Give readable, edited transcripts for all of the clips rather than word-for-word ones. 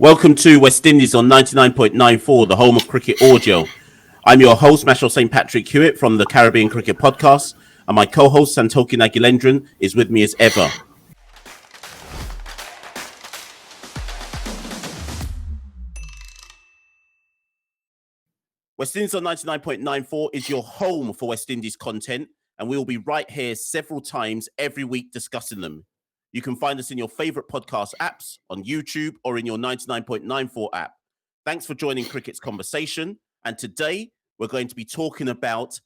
Welcome to West Indies on 99.94, the home of cricket audio. I'm your host, Machel St. Patrick Hewitt from the Caribbean Cricket Podcast, and my co-host, Santokie Nagilendran, is with me as ever. West Indies on 99.94 is your home for West Indies content, and we will be right here several times every week discussing them. You can find us in your favorite podcast apps, on YouTube, or in your 99.94 app. Thanks for joining Cricket's conversation. And today we're going to be talking about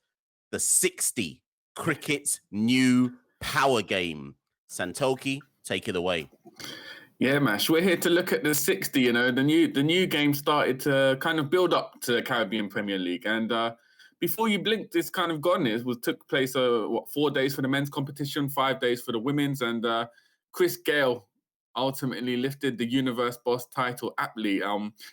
the 60, Cricket's new power game. Santokie, take it away. Yeah, Mash, we're here to look at the 60. The new game started to kind of build up to the Caribbean Premier League. And before you blinked, it's kind of gone. It took place 4 days for the men's competition, 5 days for the women's, and Chris Gale ultimately lifted the Universe Boss title aptly.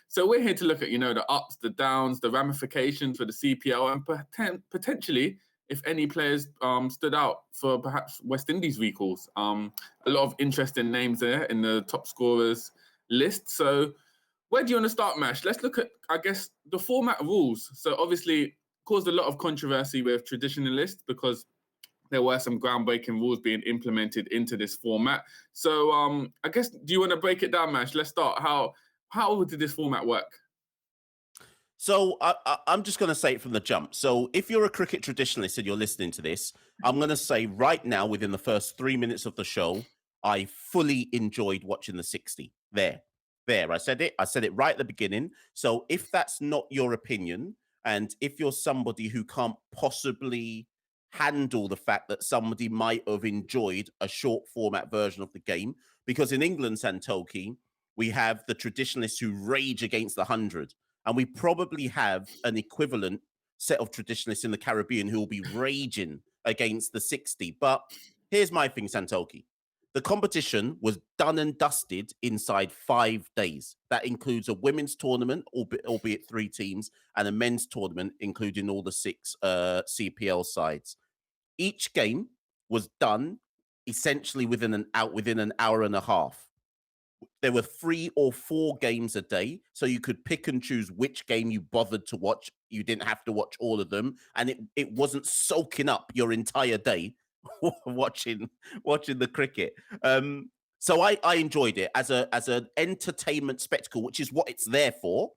So we're here to look at, the ups, the downs, the ramifications for the CPL, and potentially if any players stood out for perhaps West Indies recalls. A lot of interesting names there in the top scorers list. So where do you want to start, Mash? Let's look at, I guess, the format rules. So obviously caused a lot of controversy with traditionalists because there were some groundbreaking rules being implemented into this format. So I guess, do you want to break it down, Mash? Let's start. How did this format work? So I'm just going to say it from the jump. So if you're a cricket traditionalist and you're listening to this, I'm going to say right now, within the first 3 minutes of the show, I fully enjoyed watching the 60. There. I said it. I said it right at the beginning. So if that's not your opinion, and if you're somebody who can't possibly handle the fact that somebody might have enjoyed a short format version of the game, because in England, Santokie, we have the traditionalists who rage against the 100. And we probably have an equivalent set of traditionalists in the Caribbean who will be raging against the 60. But here's my thing, Santokie. The competition was done and dusted inside 5 days. That includes a women's tournament, albeit 3 teams, and a men's tournament, including all the 6 CPL sides. Each game was done essentially within an hour and a half. There were 3 or 4 games a day, so you could pick and choose which game you bothered to watch. You didn't have to watch all of them, and it wasn't soaking up your entire day watching the cricket. So I enjoyed it as an entertainment spectacle, which is what it's there for.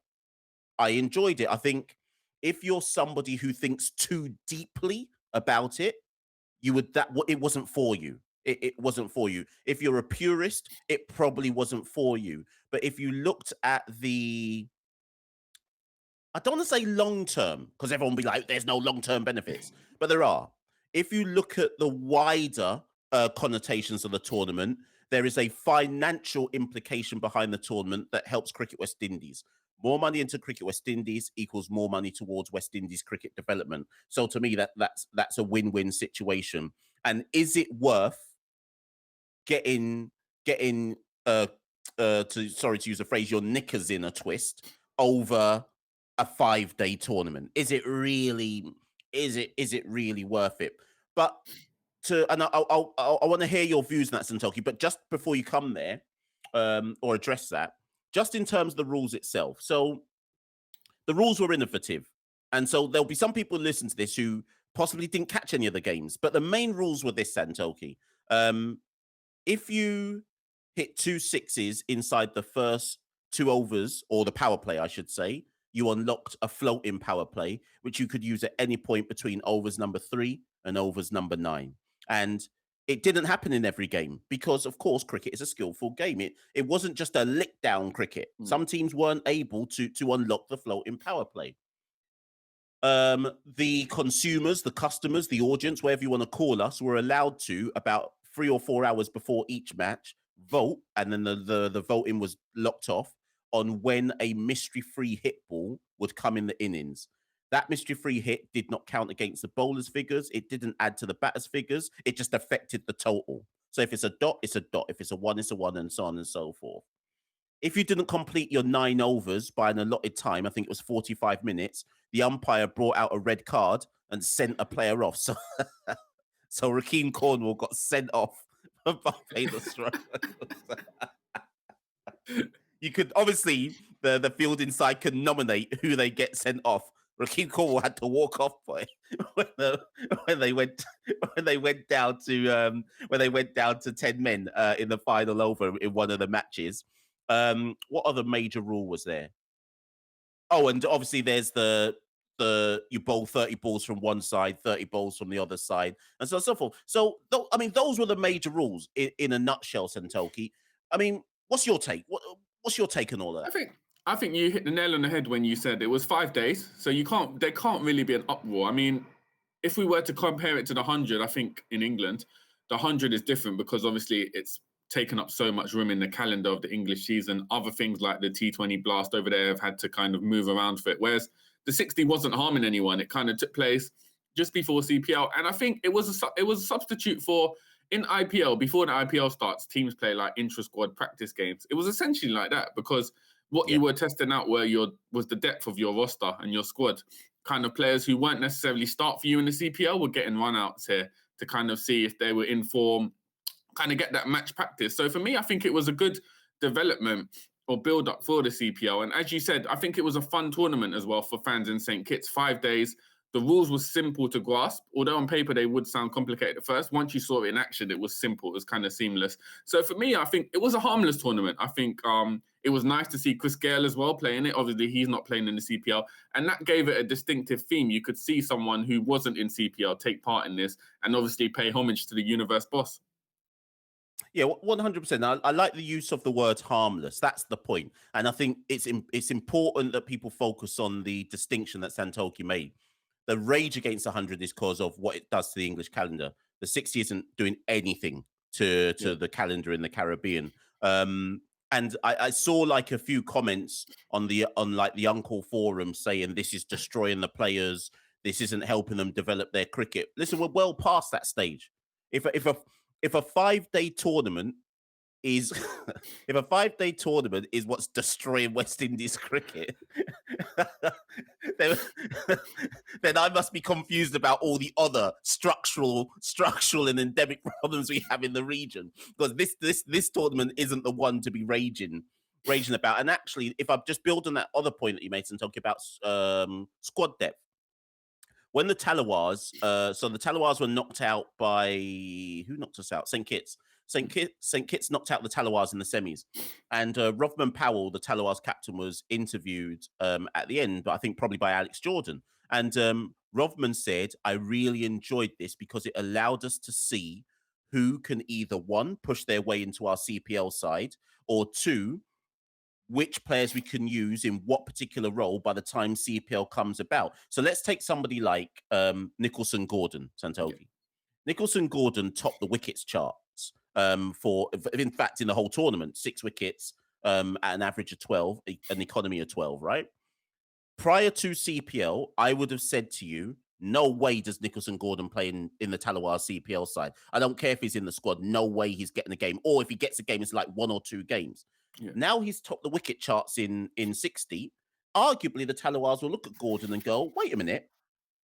I enjoyed it. I think if you're somebody who thinks too deeply about it, it wasn't for you. It wasn't for you. If you're a purist, it probably wasn't for you. But if you looked at I don't want to say long term, because everyone will be like, there's no long term benefits, but there are. If you look at the wider connotations of the tournament, there is a financial implication behind the tournament that helps Cricket West Indies. More money into Cricket West Indies equals more money towards West Indies cricket development. So to me, that's a win-win situation. And is it worth getting sorry to use the phrase, your knickers in a twist over a 5-day tournament? Is it really worth it? But I want to hear your views on that, Santokie. But just before you come there, or address that, just in terms of the rules itself. So the rules were innovative, and so there'll be some people who listen to this who possibly didn't catch any of the games. But the main rules were this, Santokie. If you hit 2 sixes inside the first 2 overs, or the power play, I should say, you unlocked a floating power play, which you could use at any point between overs number 3 and overs number 9. And it didn't happen in every game because, of course, cricket is a skillful game. It wasn't just a lick down cricket. Some teams weren't able to unlock the floating power play. The consumers, the customers, the audience, whatever you want to call us, were allowed to, about 3 or 4 hours before each match, vote, and then the voting was locked off on when a mystery-free hit ball would come in the innings. That mystery-free hit did not count against the bowler's figures. It didn't add to the batter's figures. It just affected the total. So if it's a dot, it's a dot. If it's a 1, it's a 1, and so on and so forth. If you didn't complete your 9 overs by an allotted time, I think it was 45 minutes, the umpire brought out a red card and sent a player off. So Rakeem Cornwall got sent off by the strike. you could obviously the field inside can nominate who they get sent off. Raheem Cornwall had to walk off by when, the, when they went when they went down to when they went down to 10 men in the final over in one of the matches. What other major rule was there? Oh, and obviously there's the you bowl 30 balls from one side, 30 balls from the other side, and so on and so forth. So, I mean, those were the major rules in a nutshell, Santokie. I mean, what's your take? What's your take on all of I that? think I think you hit the nail on the head when you said it was 5 days, so you can't there can't really be an uproar. I mean, if we were to compare it to the 100, I think in England, the 100 is different because obviously it's taken up so much room in the calendar of the English season. Other things like the T20 blast over there have had to kind of move around for it. Whereas the 60 wasn't harming anyone. It kind of took place just before CPL, and I think it was a substitute for in IPL before the IPL starts. Teams play like intra squad practice games. It was essentially like that because what Yeah, you were testing out was the depth of your roster and your squad. Kind of players who weren't necessarily start for you in the CPL were getting runouts here to kind of see if they were in form, kind of get that match practice. So for me, I think it was a good development or build up for the CPL. And as you said, I think it was a fun tournament as well for fans in St. Kitts. 5 days. The rules were simple to grasp, although on paper they would sound complicated at first. Once you saw it in action, it was simple. It was kind of seamless. So for me, I think it was a harmless tournament. I think it was nice to see Chris Gale as well playing it. Obviously, he's not playing in the CPL, and that gave it a distinctive theme. You could see someone who wasn't in CPL take part in this, and obviously pay homage to the universe boss. yeah, 100%. I like the use of the word harmless. That's the point, and I think it's important that people focus on the distinction that Santoki made. The rage against 100 is because of what it does to the English calendar. The 60 isn't doing anything Yeah. to the calendar in the Caribbean. Um, and I saw like a few comments on like the Uncle forum saying this is destroying the players. This isn't helping them develop their cricket. Listen, we're well past that stage. If a 5 day tournament is if a 5 day tournament is what's destroying West Indies cricket, then, then I must be confused about all the other structural and endemic problems we have in the region. Because this tournament isn't the one to be raging about. And actually, if I just build on that other point that you made and talking about squad depth, when the Talawars, so the Talawars were knocked out by who knocked us out? St. Kitts. St. Kitts knocked out the Talawars in the semis, and Rovman Powell, the Talawars captain, was interviewed at the end, but I think probably by Alex Jordan. And Rovman said, "I really enjoyed this because it allowed us to see who can either one push their way into our CPL side, or two which players we can use in what particular role by the time CPL comes about." So let's take somebody like Nicholson Gordon, Yeah. Santoki. Nicholson Gordon topped the wickets charts for, in fact, in the whole tournament, 6 wickets at an average of 12, an economy of 12, right? Prior to CPL, I would have said to you, no way does Nicholson Gordon play in the Talawar CPL side. I don't care if he's in the squad. No way he's getting a game. Or if he gets a game, it's like 1 or 2 games. Yeah. Now he's topped the wicket charts in 60. Arguably, the Talawars will look at Gordon and go, wait a minute,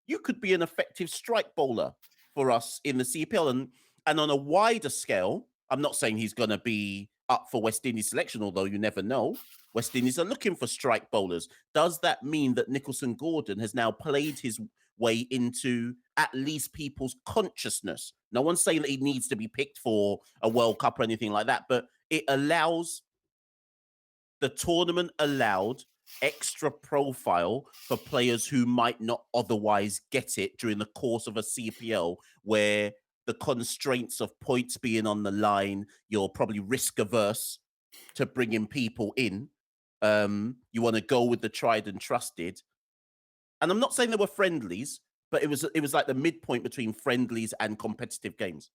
you could be an effective strike bowler for us in the CPL. And on a wider scale, I'm not saying he's going to be up for West Indies selection, although you never know. West Indies are looking for strike bowlers. Does that mean that Nicholson Gordon has now played his way into at least people's consciousness? No one's saying that he needs to be picked for a World Cup or anything like that, but the tournament allowed extra profile for players who might not otherwise get it during the course of a CPL, where the constraints of points being on the line, you're probably risk averse to bringing people in. You want to go with the tried and trusted. And I'm not saying there were friendlies, but it was like the midpoint between friendlies and competitive games.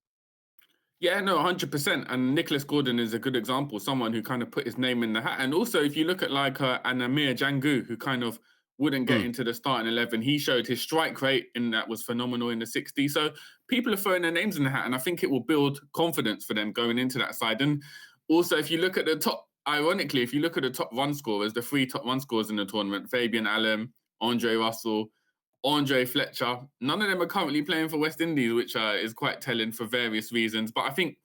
Yeah, no, 100%. And Nicholas Gordon is a good example, someone who kind of put his name in the hat. And also, if you look at like an Amir Jangu, who kind of wouldn't get Mm. into the starting 11, he showed his strike rate in that was phenomenal in the 60. So people are throwing their names in the hat, and I think it will build confidence for them going into that side. And also, if you look at the top, ironically, if you look at the top run scorers, the 3 top run scorers in the tournament, Fabian Allen, Andre Russell, Andre Fletcher. None of them are currently playing for West Indies, which is quite telling for various reasons. But I think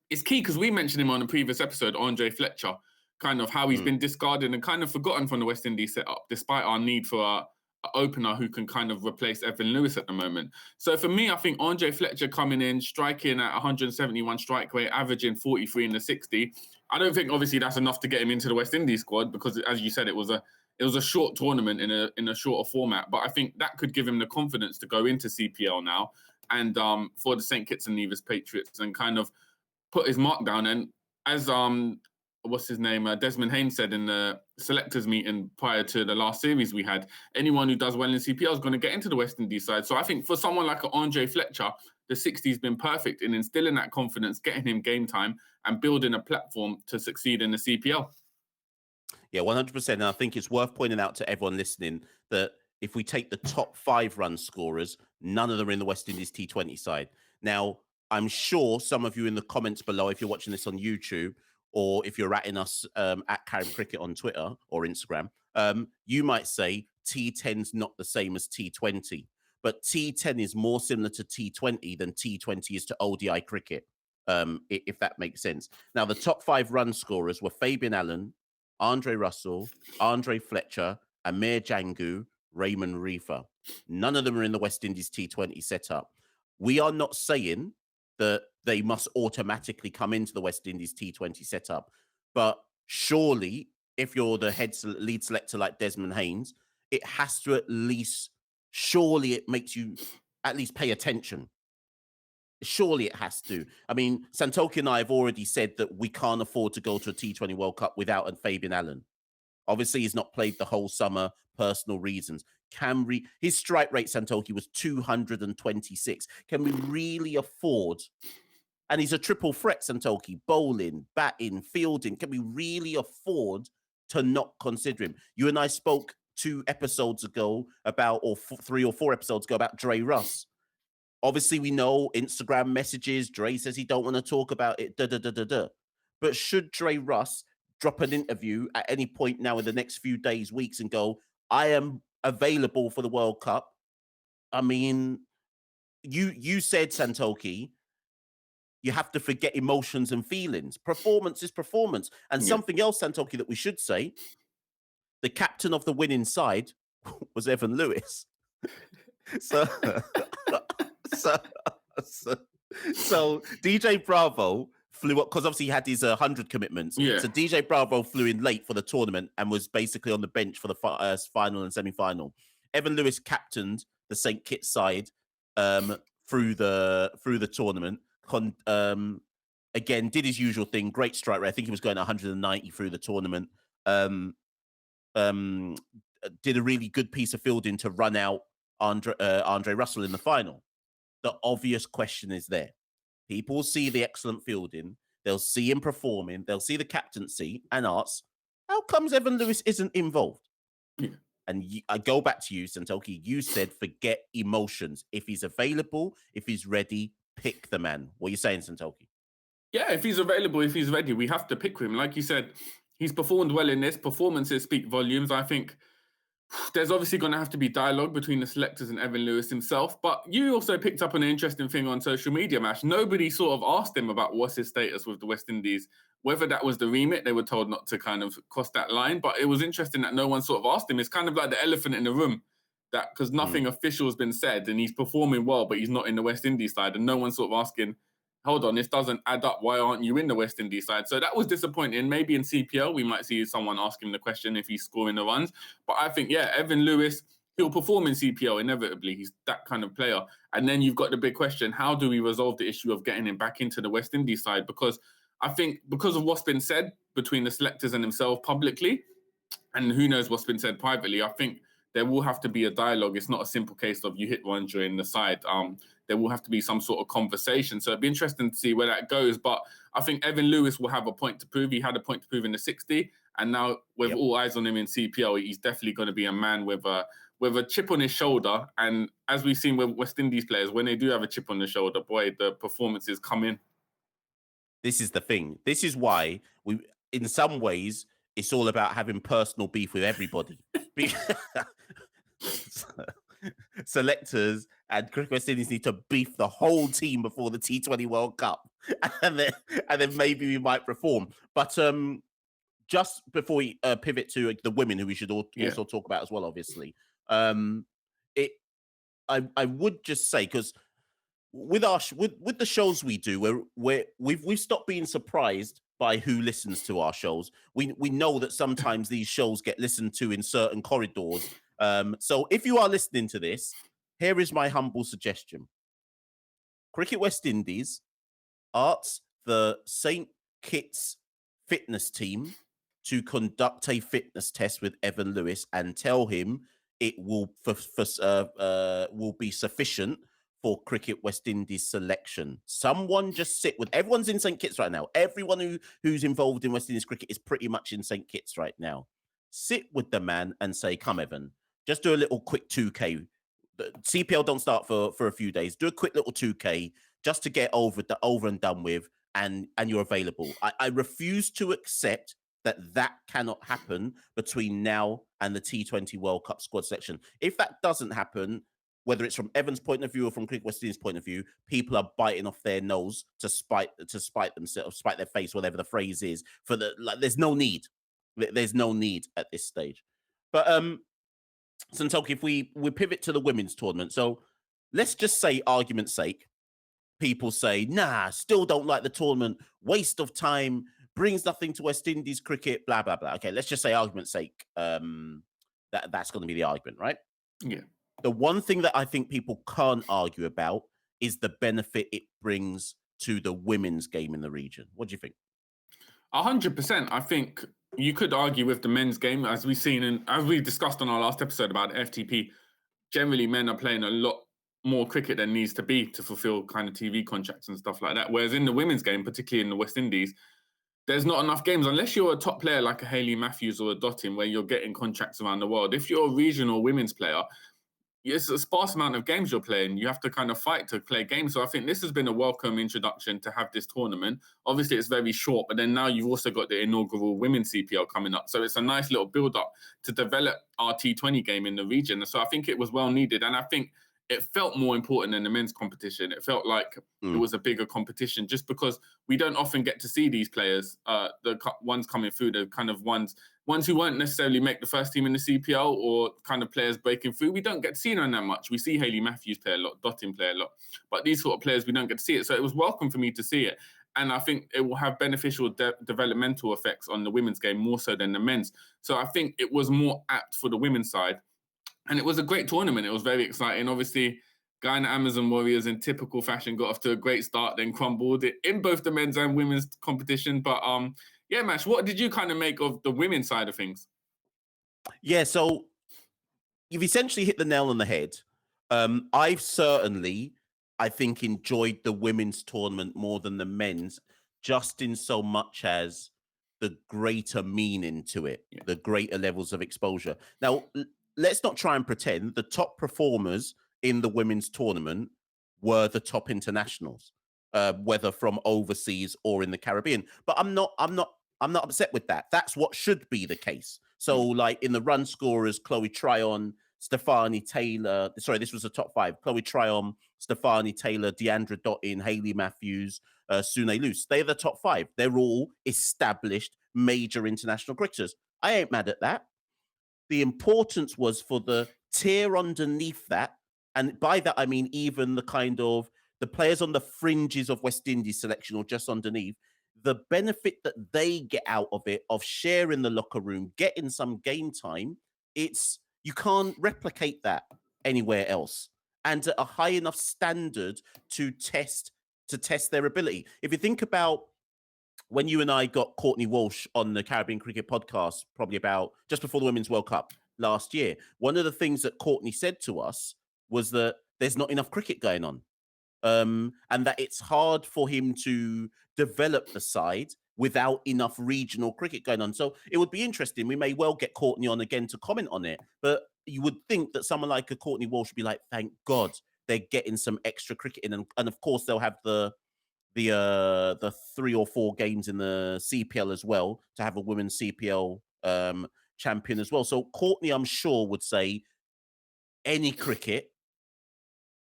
it's key because we mentioned him on a previous episode, Andre Fletcher, kind of how he's been discarded and kind of forgotten from the West Indies setup, despite our need for a opener who can kind of replace Evan Lewis at the moment. So for me, I think Andre Fletcher coming in, striking at 171 strike rate, averaging 43 in the 60. I don't think obviously that's enough to get him into the West Indies squad because, as you said, it was a short tournament in a shorter format. But I think that could give him the confidence to go into CPL now and for the St. Kitts and Nevis Patriots and kind of put his mark down. And as what's his name, Desmond Haynes said in the selectors meeting prior to the last series we had, anyone who does well in CPL is going to get into the West Indies side. So I think for someone like Andre Fletcher, the 60's been perfect in instilling that confidence, getting him game time and building a platform to succeed in the CPL. Yeah, 100%. And I think it's worth pointing out to everyone listening that if we take the top 5 run scorers, none of them are in the West Indies T20 side. Now, I'm sure some of you in the comments below, if you're watching this on YouTube, or if you're ratting us at Carib Cricket on Twitter or Instagram, you might say T10's not the same as T20. But T10 is more similar to T20 than T20 is to ODI cricket, if that makes sense. Now, the top 5 run scorers were Fabian Allen, Andre Russell, Andre Fletcher, Amir Jangu, Raymond Reefer. None of them are in the West Indies T20 setup. We are not saying that they must automatically come into the West Indies T20 setup. But surely, if you're the lead selector like Desmond Haynes, it has to at least, surely it makes you at least pay attention. Surely it has to. I mean, Santokie and I have already said that we can't afford to go to a T20 World Cup without a Fabian Allen. Obviously, he's not played the whole summer, personal reasons. His strike rate, Santokie, was 226. Can we really afford, and he's a triple threat, Santokie, bowling, batting, fielding. Can we really afford to not consider him? You and I spoke 2 episodes ago about, or 3 or 4 episodes ago about Dre Russ. Obviously, we know Instagram messages. Dre says he don't want to talk about it. But should Dre Russ drop an interview at any point now in the next few days, weeks, and go, I am available for the World Cup? I mean, you said, Santokie, you have to forget emotions and feelings. Performance is performance. And something else, Santokie, that we should say, the captain of the winning side was Evan Lewis. So DJ Bravo flew up because obviously he had his 100 commitments. Yeah. So DJ Bravo flew in late for the tournament and was basically on the bench for the final and semi-final. Evan Lewis captained the St. Kitts side through the tournament. Again, did his usual thing. Great strike rate. I think he was going 190 through the tournament. Did a really good piece of fielding to run out Andre Russell in the final. The obvious question is there. People see the excellent fielding. They'll see him performing. They'll see the captaincy and ask, how comes Evan Lewis isn't involved? Yeah. And I go back to you, Santokie. You said forget emotions. If he's available, if he's ready, pick the man. What are you saying, Santokie? Yeah, if he's available, if he's ready, we have to pick him. Like you said, he's performed well in this. Performances speak volumes. I think there's obviously going to have to be dialogue between the selectors and Evan Lewis himself. But you also picked up an interesting thing on social media, Mash. Nobody sort of asked him about what's his status with the West Indies. Whether that was the remit, they were told not to kind of cross that line. But it was interesting that no one sort of asked him. It's kind of like the elephant in the room, that because nothing official has been said and he's performing well, but he's not in the West Indies side. And no one's sort of asking, hold on, this doesn't add up. Why aren't you in the West Indies side? So that was disappointing. Maybe in CPL, we might see someone ask him the question if he's scoring the runs. But I think, yeah, Evan Lewis, he'll perform in CPL inevitably. He's that kind of player. And then you've got the big question, how do we resolve the issue of getting him back into the West Indies side? Because I think because of what's been said between the selectors and himself publicly, and who knows what's been said privately, I think there will have to be a dialogue. It's not a simple case of you hit one during the side. There will have to be some sort of conversation. So it'd be interesting to see where that goes. But I think Evan Lewis will have a point to prove. He had a point to prove in the 60. And now with all eyes on him in CPL, he's definitely going to be a man with a chip on his shoulder. And as we've seen with West Indies players, when they do have a chip on the shoulder, boy, the performances come in. This is the thing. This is why we, in some ways, it's all about having personal beef with everybody. Selectors and Cricket West Indies need to beef the whole team before the T20 World Cup, and then maybe we might reform. But just before we pivot to the women, who we should also talk about as well, obviously, it I would just say, because with with the shows we do, we've stopped being surprised by who listens to our shows. We know that sometimes these shows get listened to in certain corridors. So if you are listening to this, here is my humble suggestion: Cricket West Indies asks the St. Kitts fitness team to conduct a fitness test with Evan Lewis and tell him it will will be sufficient for Cricket West Indies selection. Someone just sit with everyone's in St. Kitts right now. Everyone who's involved in West Indies cricket is pretty much in St. Kitts right now. Sit with the man and say, "Come, Evan, just do a little quick 2K. The CPL don't start for a few days. Do a quick little 2K just to get over and done with, and you're available." I refuse to accept that cannot happen between now and the T20 World Cup squad selection. If that doesn't happen, whether it's from Evan's point of view or from Cricket West Indies' point of view, people are biting off their nose to spite themselves, spite their face, whatever the phrase is. There's no need. There's no need at this stage. But Santokie, if we pivot to the women's tournament, so let's just say, argument's sake, people say, "Nah, still don't like the tournament, waste of time, brings nothing to West Indies cricket, blah blah blah." Okay, let's just say, argument's sake, that's going to be the argument, right? Yeah. The one thing that I think people can't argue about is the benefit it brings to the women's game in the region. What do you think? 100%. I think you could argue with the men's game, as we've seen and as we discussed on our last episode about FTP. Generally, men are playing a lot more cricket than needs to be to fulfill kind of TV contracts and stuff like that. Whereas in the women's game, particularly in the West Indies, there's not enough games unless you're a top player like a Hayley Matthews or a Dottin, where you're getting contracts around the world. If you're a regional women's player, it's a sparse amount of games you're playing. You have to kind of fight to play games. So I think this has been a welcome introduction to have this tournament. Obviously, it's very short, but then now you've also got the inaugural women's CPL coming up. So it's a nice little build-up to develop our T20 game in the region. So I think it was well needed. And I think it felt more important than the men's competition. It felt like it was a bigger competition just because we don't often get to see these players, the ones coming through, the kind of ones who won't necessarily make the first team in the CPL, or kind of players breaking through. We don't get to see them that much. We see Hayley Matthews play a lot, Dottin play a lot, but these sort of players, we don't get to see it. So it was welcome for me to see it. And I think it will have beneficial developmental effects on the women's game more so than the men's. So I think it was more apt for the women's side. And it was a great tournament. It was very exciting. Obviously, Guyana Amazon Warriors in typical fashion got off to a great start, then crumbled it in both the men's and women's competition. But yeah, Mash, what did you kind of make of the women's side of things? Yeah, so you've essentially hit the nail on the head. I've certainly, I think, enjoyed the women's tournament more than the men's, just in so much as the greater meaning to it, the greater levels of exposure. Now, let's not try and pretend the top performers in the women's tournament were the top internationals, whether from overseas or in the Caribbean. But I'm not upset with that. That's what should be the case. So, like in the run scorers, Chloe Tryon, Stefani Taylor. Sorry, this was the top five: Chloe Tryon, Stefani Taylor, Deandra Dottin, Hayley Matthews, Sune Luce. They're the top five. They're all established major international cricketers. I ain't mad at that. The importance was for the tier underneath that, and by that I mean even the kind of the players on the fringes of West Indies selection or just underneath, the benefit that they get out of it, of sharing the locker room, getting some game time, you can't replicate that anywhere else, and at a high enough standard to test their ability. If you think about when you and I got Courtney Walsh on the Caribbean Cricket Podcast, probably about just before the Women's World Cup last year, one of the things that Courtney said to us was that there's not enough cricket going on, and that it's hard for him to develop the side without enough regional cricket going on. So it would be interesting. We may well get Courtney on again to comment on it, but you would think that someone like a Courtney Walsh would be like, thank God they're getting some extra cricket in, and of course they'll have the 3 or 4 games in the CPL as well to have a women's CPL champion as well. So Courtney, I'm sure, would say any cricket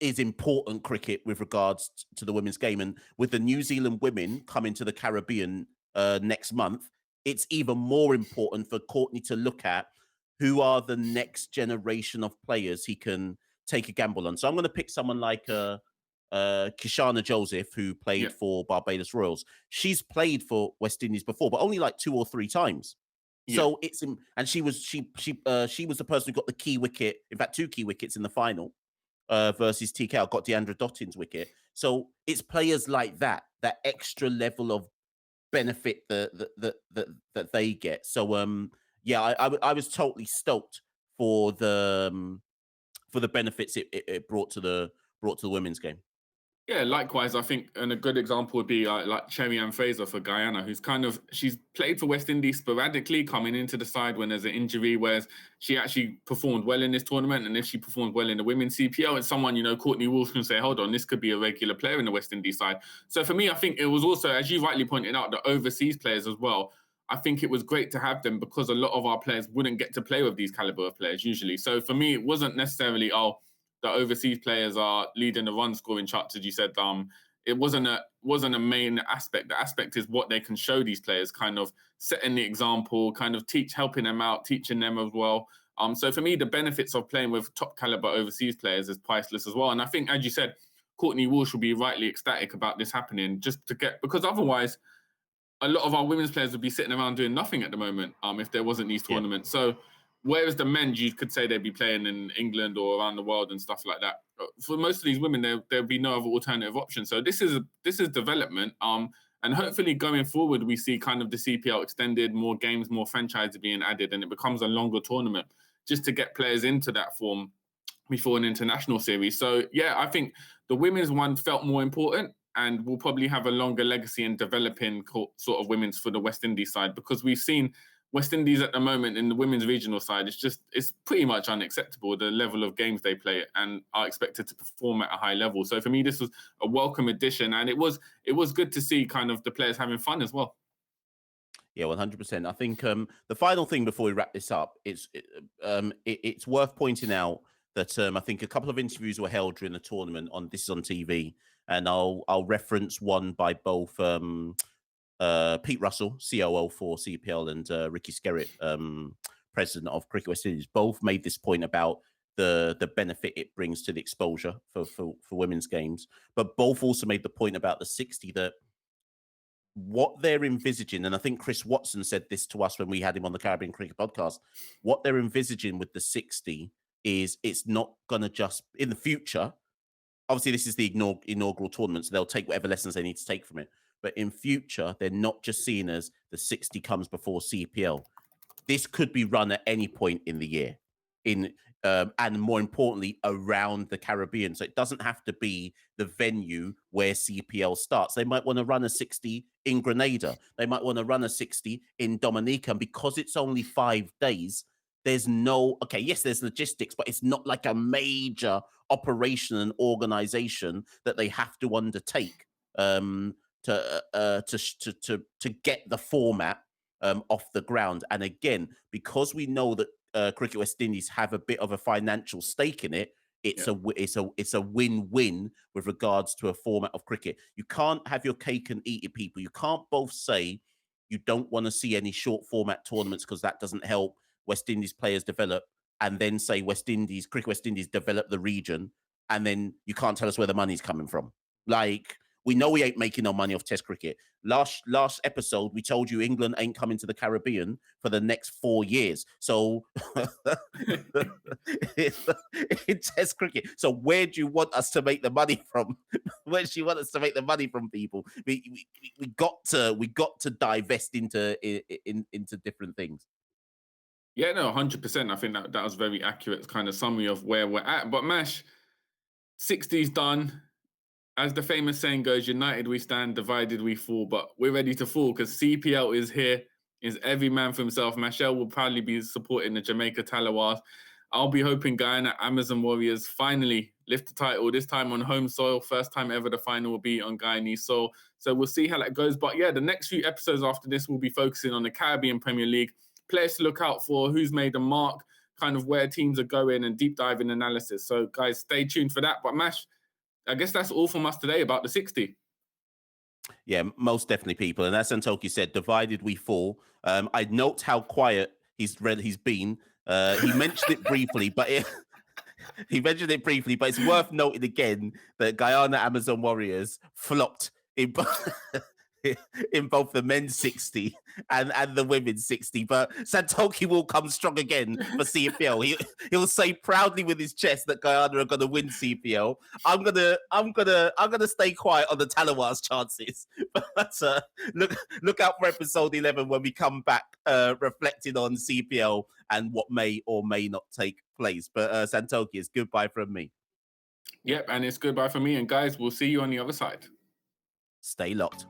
is important cricket with regards to the women's game. And with the New Zealand women coming to the Caribbean next month, it's even more important for Courtney to look at who are the next generation of players he can take a gamble on. So I'm going to pick someone like Kishana Joseph, who played Yeah. for Barbados Royals. She's played for West Indies before, but only like 2 or 3 times. Yeah. So and she was the person who got the key wicket, in fact, 2 key wickets in the final versus TKL, got Deandra Dottin's wicket. So it's players like that extra level of benefit that they get. So yeah, I was totally stoked for the benefits it brought to the women's game. Yeah, likewise, I think, and a good example would be like Cherry Ann Fraser for Guyana, who's she's played for West Indies sporadically, coming into the side when there's an injury, whereas she actually performed well in this tournament. And if she performed well in the women's CPL, it's someone, Courtney Walsh can say, hold on, this could be a regular player in the West Indies side. So for me, I think it was also, as you rightly pointed out, the overseas players as well. I think it was great to have them because a lot of our players wouldn't get to play with these caliber of players usually. So for me, it wasn't necessarily, the overseas players are leading the run scoring charts, as you said. It wasn't a main aspect. The aspect is what they can show these players, kind of setting the example, kind of helping them out, teaching them as well. So for me, the benefits of playing with top caliber overseas players is priceless as well. And I think, as you said, Courtney Walsh will be rightly ecstatic about this happening, because otherwise, a lot of our women's players would be sitting around doing nothing at the moment if there wasn't these tournaments. So whereas the men, you could say they'd be playing in England or around the world and stuff like that. For most of these women, there'd be no other alternative option. So this is development. And hopefully going forward, we see kind of the CPL extended, more games, more franchises being added, and it becomes a longer tournament just to get players into that form before an international series. So yeah, I think the women's one felt more important and will probably have a longer legacy in developing sort of women's for the West Indies side, because we've seen West Indies at the moment in the women's regional side, it's pretty much unacceptable, the level of games they play and are expected to perform at a high level. So for me, this was a welcome addition, and it was good to see kind of the players having fun as well. Yeah, 100%. I think the final thing before we wrap this up, it's worth pointing out that I think a couple of interviews were held during the tournament this is on TV, and I'll reference one by both Pete Russell, COO for CPL, and Ricky Skerritt, president of Cricket West Indies. Both made this point about the benefit it brings to the exposure for women's games, but both also made the point about the 60 that what they're envisaging, and I think Chris Watson said this to us when we had him on the Caribbean Cricket Podcast, what they're envisaging with the 60 is it's not going to just, in the future, obviously this is the inaugural tournament, so they'll take whatever lessons they need to take from it. But in future, they're not just seen as the 60 comes before CPL. This could be run at any point in the year, and more importantly, around the Caribbean. So it doesn't have to be the venue where CPL starts. They might want to run a 60 in Grenada. They might want to run a 60 in Dominica. And because it's only 5 days, there's there's logistics, but it's not like a major operation and organization that they have to undertake to get the format off the ground. And again, because we know that Cricket West Indies have a bit of a financial stake in it, it's a win-win with regards to a format of cricket. You can't have your cake and eat it, people. You can't both say you don't want to see any short format tournaments because that doesn't help West Indies players develop, and then say Cricket West Indies develop the region, and then you can't tell us where the money's coming from. Like, we know we ain't making no money off Test cricket. Last episode, we told you England ain't coming to the Caribbean for the next 4 years. So in Test cricket. So where do you want us to make the money from? Where do you want us to make the money from, people? We got to divest into different things. Yeah, no, 100%. I think that was very accurate kind of summary of where we're at. But Mash, 60's done. As the famous saying goes, united we stand, divided we fall. But we're ready to fall because CPL is here. Is every man for himself. Machel will probably be supporting the Jamaica Talawas. I'll be hoping Guyana Amazon Warriors finally lift the title, this time on home soil. First time ever the final will be on Guyanese soil. So we'll see how that goes. But yeah, the next few episodes after this will be focusing on the Caribbean Premier League. Players to look out for, who's made a mark, kind of where teams are going, and deep diving analysis. So guys, stay tuned for that. But Mash, I guess that's all from us today about the 60. Yeah, most definitely, people. And as Santokie said, divided we fall. I note how quiet he's been. He mentioned it briefly, but he mentioned it briefly, but it's worth noting again that Guyana Amazon Warriors flopped in in both the men's 60 and the women's 60. But Santokie will come strong again for CPL. He'll say proudly with his chest that Guyana are going to win CPL. I'm gonna stay quiet on the Talawas chances. But look out for episode 11 when we come back, reflecting on CPL and what may or may not take place. But Santokie, it's goodbye from me. Yep, and it's goodbye from me. And guys, we'll see you on the other side. Stay locked.